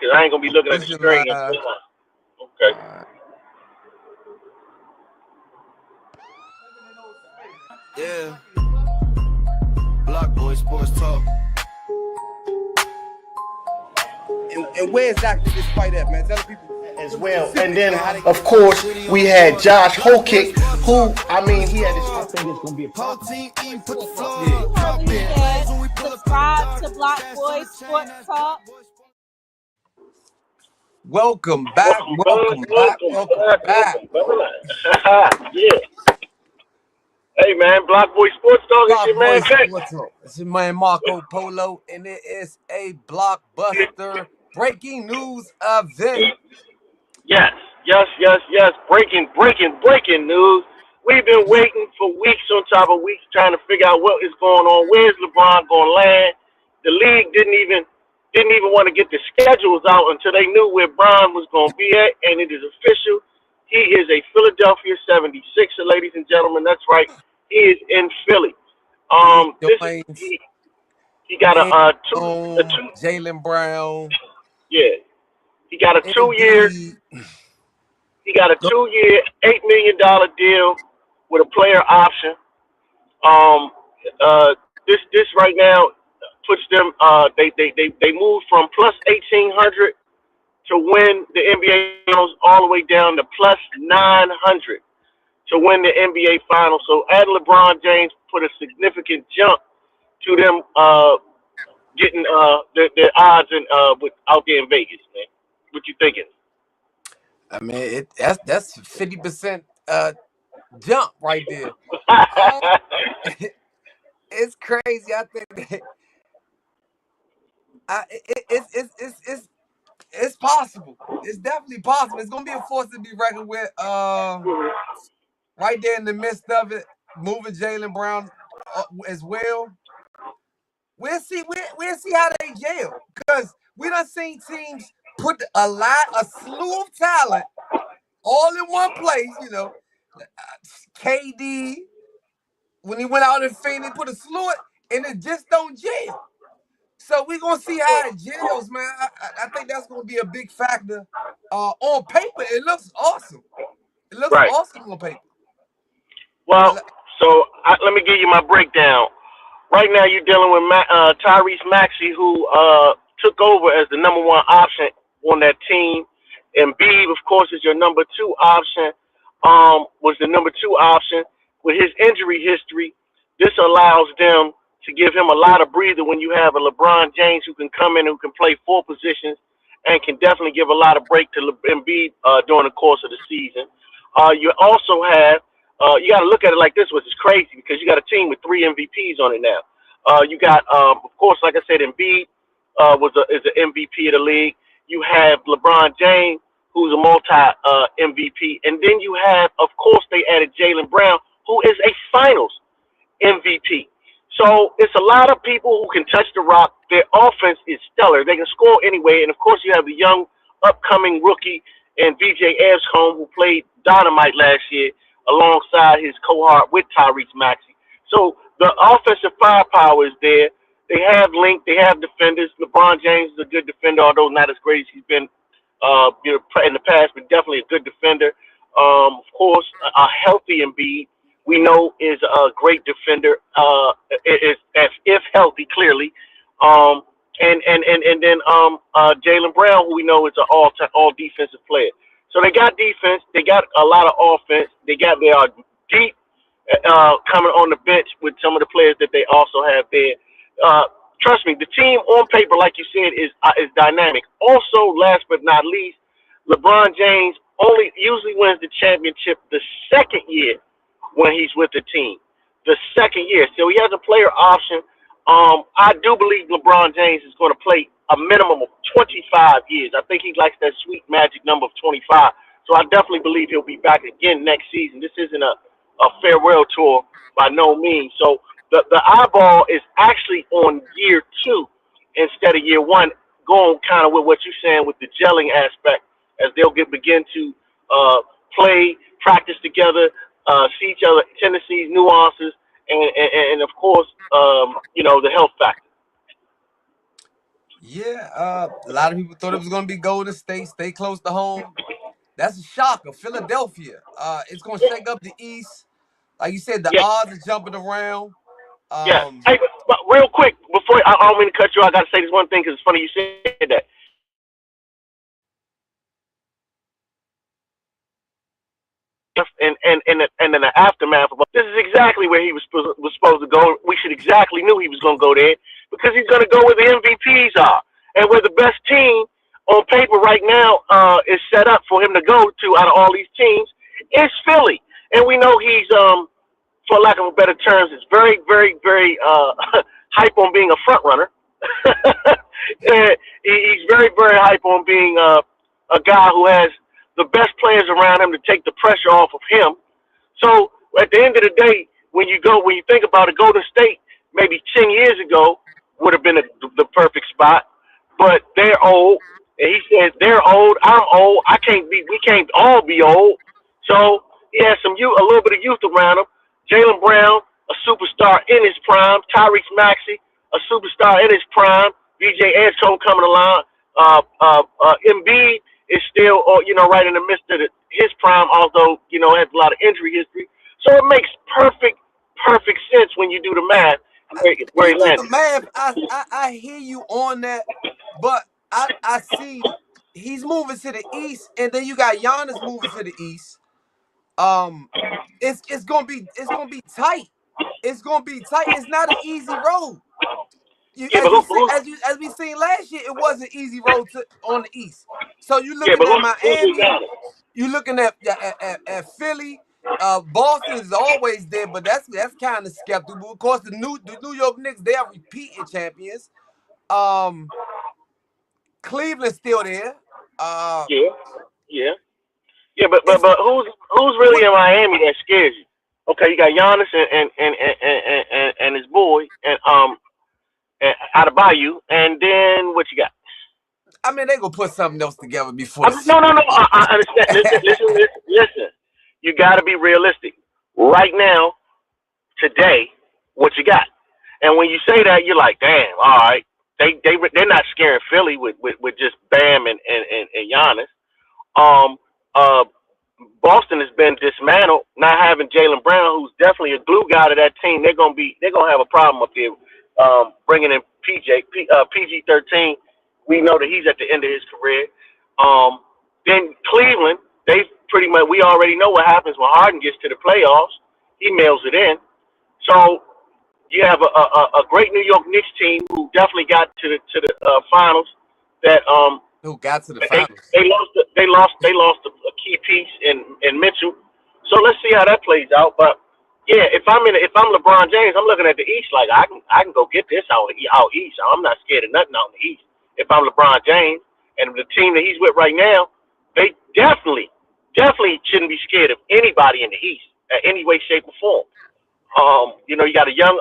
because I ain't gonna be looking at the screen. Okay. Yeah. BlockBoy Sports Talk. And where exactly this fight at, man? Tell the people. As well. And then, of course, we had Josh Holkick, who, I mean, he had this. I think it's going to be a Whole team eating, put the floor Subscribe to BlockBoy Sports Talk. Welcome back. Yeah. Hey, man, BlockBoy Sports Talk. It's your man, Vic. It's your man, Marco Polo, and it is a blockbuster breaking news event. Yes. Breaking news. We've been waiting for weeks on top of weeks trying to figure out what is going on. Where's LeBron going to land? The league didn't even want to get the schedules out until they knew where Bron was going to be at, and it is official. He is a Philadelphia 76er, ladies and gentlemen. That's right. He is in Philly. He got a two Jaylen Brown. Yeah. He got a 2-year. He got a 2-year, $8 million deal with a player option. This right now puts them. They moved from plus 1,800 to win the NBA Finals all the way down to plus 900 to win the NBA Finals. So adding LeBron James put a significant jump to them getting their odds out there in Vegas, man. What you thinking? I mean, that's 50% jump right there. It's crazy. I think that it's possible. It's definitely possible. It's gonna be a force to be reckoned with. Right there in the midst of it, moving Jaylen Brown as well. We'll see how they jail, because we done seen teams put a slew of talent all in one place. You know, KD, when he went out in Phoenix, put a slew, and it just don't jail. So we're gonna see how it jails, man. I think that's gonna be a big factor. On paper, it looks awesome. It looks awesome on paper. Well, so let me give you my breakdown. Right now, you're dealing with Tyrese Maxey, who took over as the number 1 option on that team. Embiid, of course, is your number 2 option. Was the number 2 option. With his injury history, this allows them to give him a lot of breather when you have a LeBron James who can come in, who can play 4 positions, and can definitely give a lot of break to Embiid during the course of the season. You also have you got to look at it like this, which is crazy, because you got a team with 3 MVPs on it now. You got, of course, like I said, Embiid is an MVP of the league. You have LeBron James, who's a multi-MVP. And then you have, of course, they added Jaylen Brown, who is a finals MVP. So it's a lot of people who can touch the rock. Their offense is stellar. They can score anyway. And, of course, you have the young upcoming rookie and VJ Evsholm, who played dynamite last year, alongside his cohort with Tyrese Maxey. So the offensive firepower is there. They have length. They have defenders. LeBron James is a good defender, although not as great as he's been in the past, but definitely a good defender. Of course, a healthy Embiid, we know, is a great defender, if healthy, clearly. And then Jaylen Brown, who we know is an all defensive player. So they got defense. They got a lot of offense. They are deep coming on the bench with some of the players that they also have there. Trust me, the team on paper, like you said, is dynamic. Also, last but not least, LeBron James usually wins the championship the second year when he's with the team. The second year. So he has a player option. I do believe LeBron James is going to play a minimum of 25 years. I think he likes that sweet magic number of 25. So I definitely believe he'll be back again next season. This isn't a farewell tour by no means. So the eyeball is actually on year 2 instead of year 1, going kind of with what you're saying with the gelling aspect, as they'll begin to play, practice together, see each other, tendencies, nuances, and of course, the health factor. Yeah, a lot of people thought it was going to be Golden State, stay close to home. That's a shocker. Philadelphia. It's going to shake up the East. Like you said, the Yeah, odds are jumping around. yeah. Um, Hey, but real quick, before I don't mean to cut you, I got to say this one thing because it's funny you said that. And in the aftermath of this is exactly where he was supposed to go. We should exactly knew he was going to go there because he's going to go where the MVPs are and where the best team on paper right now is set up for him to go to out of all these teams is Philly, and we know he's for lack of a better terms, is very very hype on being a front runner. He's very very hype on being a guy who has the best players around him to take the pressure off of him. So at the end of the day, when you think about it, Golden State maybe 10 years ago would have been the perfect spot, but they're old. And he says they're old. I'm old. We can't all be old. So he has a little bit of youth around him. Jaylen Brown, a superstar in his prime. Tyrese Maxey, a superstar in his prime. BJ Edson coming along. Embiid is still, right in the midst of his prime, although, has a lot of injury history. So it makes perfect sense when you do the math where he landed. The math, I hear you on that, but I see he's moving to the East, and then you got Giannis moving to the East. It's gonna be tight. It's gonna be tight. It's not an easy road. As we seen last year, it was an easy road on the East. So you looking at Miami, you looking at Philly. Boston is always there, but that's kind of skeptical. Of course, the New York Knicks, they are repeating champions. Cleveland's still there. Yeah, but who's really in Miami that scares you? Okay, you got Giannis and his boy and out of Bayou, and then what you got? I mean, they gonna put something else together before. No. I understand. Listen. You got to be realistic. Right now, today, what you got? And when you say that, you're like, damn. All right, they're not scaring Philly with just Bam and Giannis. Boston has been dismantled. Not having Jaylen Brown, who's definitely a glue guy to that team, they're gonna have a problem up there. Bringing in PG-13, we know that he's at the end of his career. Then Cleveland, we already know what happens when Harden gets to the playoffs. He mails it in. So you have a great New York Knicks team who definitely got to the finals. That who got to the finals? They lost a key piece in Mitchell. So let's see how that plays out. But yeah, if I'm LeBron James, I'm looking at the East like I can go get this out East. I'm not scared of nothing out in the East. If I'm LeBron James and the team that he's with right now, they definitely shouldn't be scared of anybody in the East in any way, shape, or form. You got a young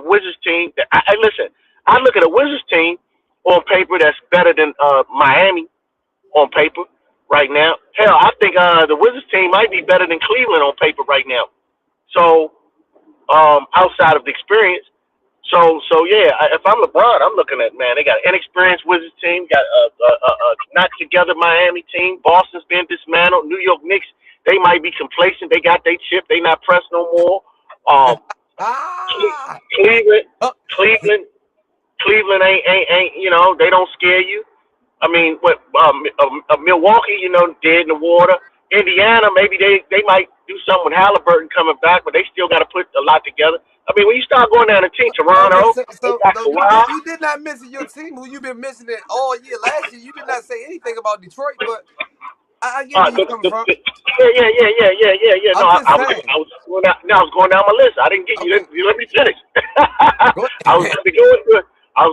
Wizards team. Listen, I look at a Wizards team on paper that's better than Miami on paper right now. Hell, I think the Wizards team might be better than Cleveland on paper right now. So, outside of the experience, so yeah. If I'm LeBron, I'm looking at they got an inexperienced Wizards team, got a not together Miami team. Boston's been dismantled. New York Knicks, they might be complacent. They got their chip. They not pressed no more. Cleveland ain't. They don't scare you. I mean, Milwaukee, dead in the water. Indiana, maybe they might do something with Halliburton coming back, but they still got to put a lot together. I mean, when you start going down the team, Toronto, you did not mention your team, who you've been mentioning all year. Last year, you did not say anything about Detroit, but I get where you come from. Yeah. No, I was going down my list. I didn't get you. You let me finish. I was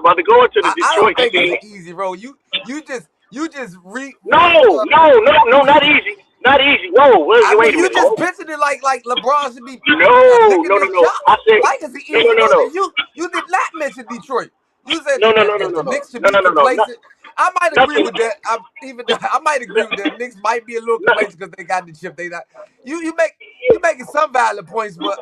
about to go into the Detroit team. It's an easy road. You just No, not easy. Not easy. Whoa, wait a minute. You just pictured it like LeBron should be. No. I said like it's the easy road. You did not mention Detroit. You said no. Knicks should be complacent. I might agree with that. I might agree with that. Knicks might be a little complacent because they got the chip. They not. You making some valid points, but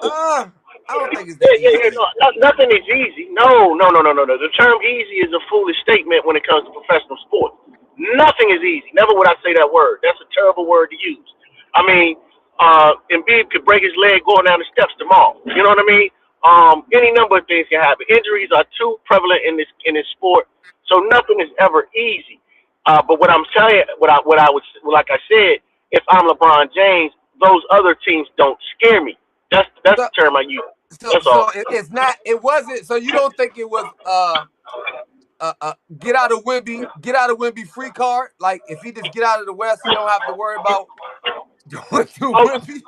I don't think it's that Yeah. easy. Nothing is easy. No. The term easy is a foolish statement when it comes to professional sports. Nothing is easy. Never would I say that word. That's a terrible word to use. I mean, Embiid could break his leg going down the steps tomorrow. You know what I mean? Any number of things can happen. Injuries are too prevalent in this sport, so nothing is ever easy. But what I'm telling you, what I would, like I said, if I'm LeBron James, those other teams don't scare me. That's So, the term I use. so, That's so all. it's not. It wasn't. So you don't think it was get out of Wemby free card? Like if he just get out of the West, he don't have to worry about going through Oh, Wemby.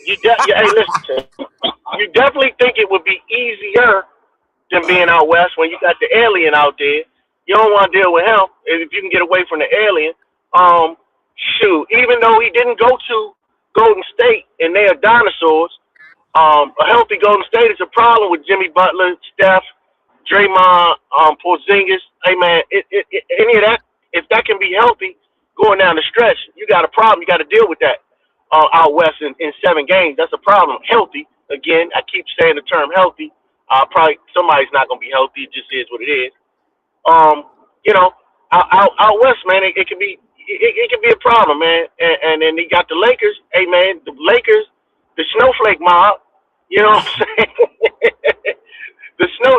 hey, listen. You definitely think it would be easier than being out west when you got the alien out there. You don't want to deal with him if you can get away from the alien. Shoot, even though he didn't go to Golden State and they are dinosaurs, a healthy Golden State is a problem with Jimmy Butler, Steph, Draymond, Porzingis. Hey man, any of that, if that can be healthy going down the stretch, you got a problem. You got to deal with that out west in 7 games. That's a problem. Healthy again. I keep saying the term healthy. Probably somebody's not gonna be healthy. It just is what it is. You know, out west, man, it can be it can be a problem, man. And then he got the Lakers. Hey man, the Lakers, the snowflake mob. You know what I'm saying?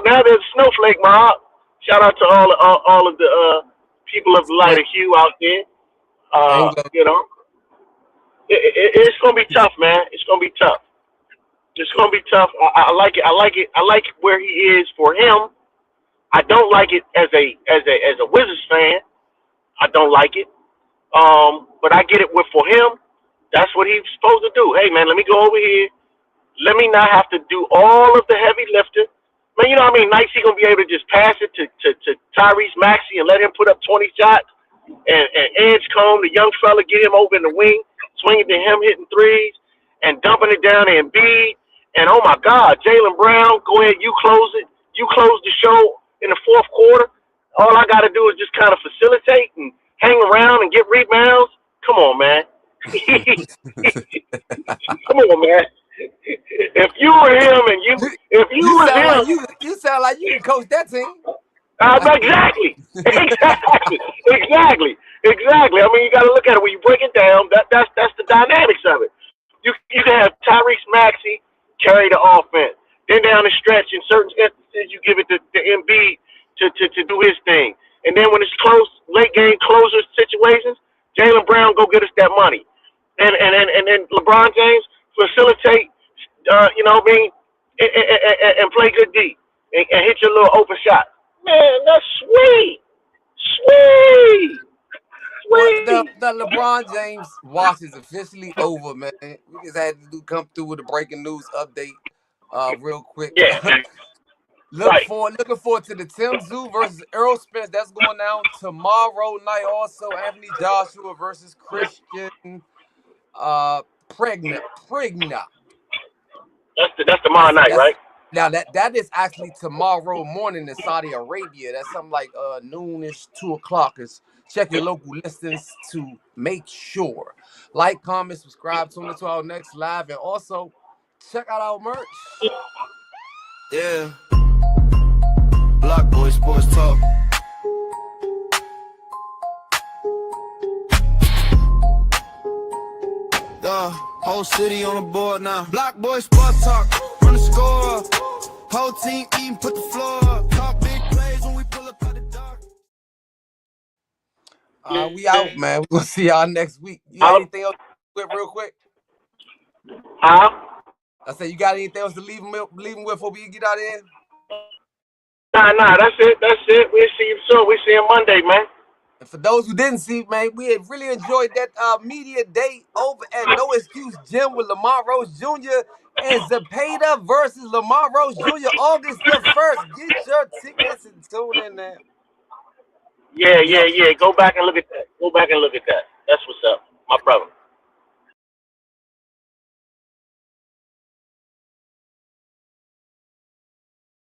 Now there's a snowflake mob. Shout out to all of the people of the lighter hue out there. You know, it's gonna be tough, man. It's gonna be tough. It's gonna be tough. I like it. I like where he is for him. I don't like it as a Wizards fan. I don't like it. But I get it for him. That's what he's supposed to do. Hey man, let me go over here. Let me not have to do all of the heavy lifting. Man, you know how many nights he gonna be able to just pass it to Tyrese Maxey and let him put up 20 shots and Edgecombe, the young fella, get him over in the wing, swinging to him, hitting threes, and dumping it down to Embiid. And oh my God, Jaylen Brown, go ahead, you close it. You close the show in the fourth quarter. All I got to do is just kind of facilitate and hang around and get rebounds. Come on, man. Come on, man. If you were him and you sound like you can coach that team. Exactly. I mean, you got to look at it when you break it down. That's the dynamics of it. You can have Tyrese Maxey carry the offense. Then down the stretch, in certain instances, you give it to Embiid to do his thing. And then when it's close, late game closer situations, Jaylen Brown go get us that money. And then LeBron James facilitate, you know what I mean, and play good D and hit your little open shot. Man, that's sweet. Well, the LeBron James watch is officially over, man. We just had to come through with a breaking news update real quick. Yeah. Looking forward to the Tim Zoo versus Errol Spence. That's going down tomorrow night. Also, Anthony Joshua versus Christian Pregna. That's tomorrow night, right? Now that is actually tomorrow morning in Saudi Arabia. That's something like noonish, 2:00. Check your local listings to make sure. Like, comment, subscribe, tune into our next live, and also check out our merch. Yeah. BlockBoy Sports Talk. The whole city on the board now. BlockBoy Sports Talk. Run the score up. Whole team eating, put the floor up. Talk big plays when we pull up out the dark. We out, man. We're gonna see y'all next week. You got anything else with real quick? Huh? I said, you got anything else to leave them with before we get out of here? Nah, that's it. We'll see you soon. We'll see you Monday, man. And for those who didn't see, man, we had really enjoyed that media day over at No Excuse Gym with Lamar Rose Jr. and Zepeda versus Lamar Rose Jr. August the 1st. Get your tickets and tune in there. Yeah. Go back and look at that. That's what's up, my brother.